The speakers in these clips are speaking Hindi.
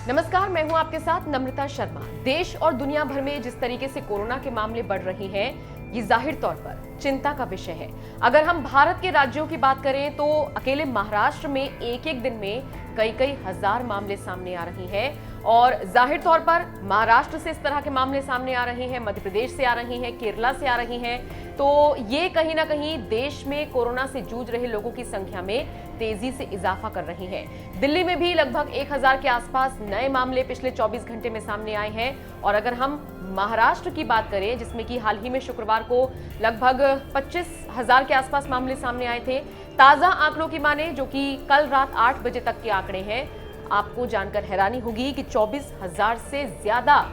नमस्कार, मैं हूं आपके साथ नम्रता शर्मा। देश और दुनिया भर में जिस तरीके से कोरोना के मामले बढ़ रहे हैं, ये जाहिर तौर पर चिंता का विषय है। अगर हम भारत के राज्यों की बात करें तो अकेले महाराष्ट्र में एक एक दिन में कई हजार मामले सामने आ रहे हैं और जाहिर तौर पर महाराष्ट्र से इस तरह के मामले सामने आ रहे हैं, मध्य प्रदेश से आ रहे हैं, केरला से आ रहे हैं। तो ये कहीं ना कहीं देश में कोरोना से जूझ रहे लोगों की संख्या में तेजी से इजाफा कर रही है। दिल्ली में भी लगभग 1000 के आसपास नए मामले पिछले 24 घंटे में सामने आए हैं और अगर हम महाराष्ट्र की बात करें, जिसमें कि हाल ही में शुक्रवार को लगभग 25,000 के आसपास मामले सामने आए थे, ताजा आंकड़ों की माने जो कि कल रात 8 बजे तक के आंकड़े हैं, आपको जानकर हैरानी होगी कि 24,000 से ज्यादा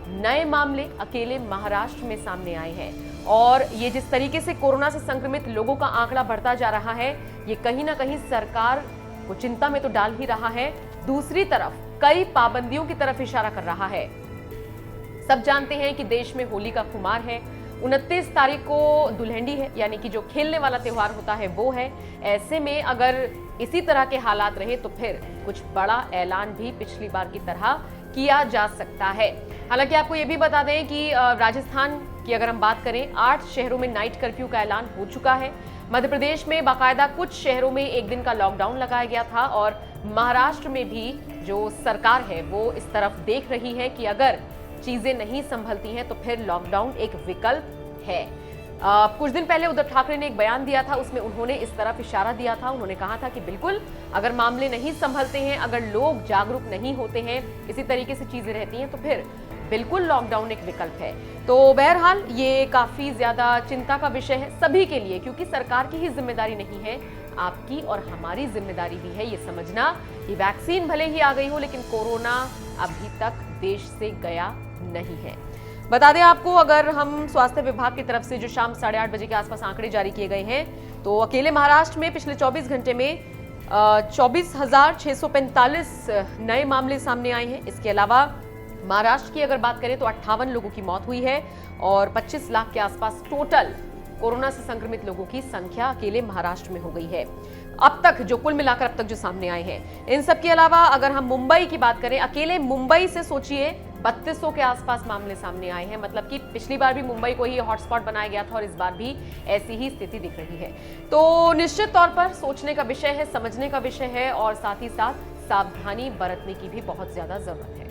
नए मामले अकेले महाराष्ट्र में सामने आए हैं। और ये जिस तरीके से कोरोना से संक्रमित लोगों का आंकड़ा बढ़ता जा रहा है, ये कहीं ना कहीं सरकार को चिंता में तो डाल ही रहा है, दूसरी तरफ कई पाबंदियों की तरफ इशारा कर रहा है। सब जानते हैं कि देश में होली का खुमार है, 29 तारीख को दुल्हंडी है, यानी कि जो खेलने वाला त्योहार होता है वो है। ऐसे में अगर इसी तरह के हालात रहे तो फिर कुछ बड़ा ऐलान भी पिछली बार की तरह किया जा सकता है। हालांकि आपको ये भी बता दें कि राजस्थान की अगर हम बात करें, 8 शहरों में नाइट कर्फ्यू का ऐलान हो चुका है। मध्य प्रदेश में बाकायदा कुछ शहरों में एक दिन का लॉकडाउन लगाया गया था और महाराष्ट्र में भी जो सरकार है वो इस तरफ देख रही है कि अगर चीजें नहीं संभलती हैं तो फिर लॉकडाउन एक विकल्प है। कुछ दिन पहले उद्धव ठाकरे ने एक बयान दिया था, उसमें उन्होंने इस तरफ इशारा दिया था। उन्होंने कहा था कि बिल्कुल अगर मामले नहीं संभलते हैं, अगर लोग जागरूक नहीं होते हैं, इसी तरीके से चीजें रहती हैं तो फिर बिल्कुल लॉकडाउन एक विकल्प है। तो बहरहाल ये काफी ज्यादा चिंता का विषय है सभी के लिए, क्योंकि सरकार की ही जिम्मेदारी नहीं है, आपकी और हमारी जिम्मेदारी भी है ये समझना कि वैक्सीन भले ही आ गई हो लेकिन कोरोना अभी तक देश से गया नहीं है। बता दें आपको, अगर हम स्वास्थ्य विभाग की तरफ से जो शाम 8:30 बजे के आसपास आंकड़े जारी किए गए हैं तो अकेले महाराष्ट्र में पिछले 24 घंटे में 24,645 नए मामले सामने आए हैं। इसके अलावा महाराष्ट्र की अगर बात करें तो 58 लोगों की मौत हुई है और 25 लाख के आसपास टोटल कोरोना से संक्रमित लोगों की संख्या अकेले महाराष्ट्र में हो गई है अब तक, जो कुल मिलाकर अब तक जो सामने आए हैं। इन सब के अलावा अगर हम मुंबई की बात करें, अकेले मुंबई से सोचिए 3200 के आसपास मामले सामने आए हैं। मतलब कि पिछली बार भी मुंबई को ही हॉटस्पॉट बनाया गया था और इस बार भी ऐसी ही स्थिति दिख रही है। तो निश्चित तौर पर सोचने का विषय है, समझने का विषय है और साथ ही साथ सावधानी बरतने की भी बहुत ज्यादा जरूरत है।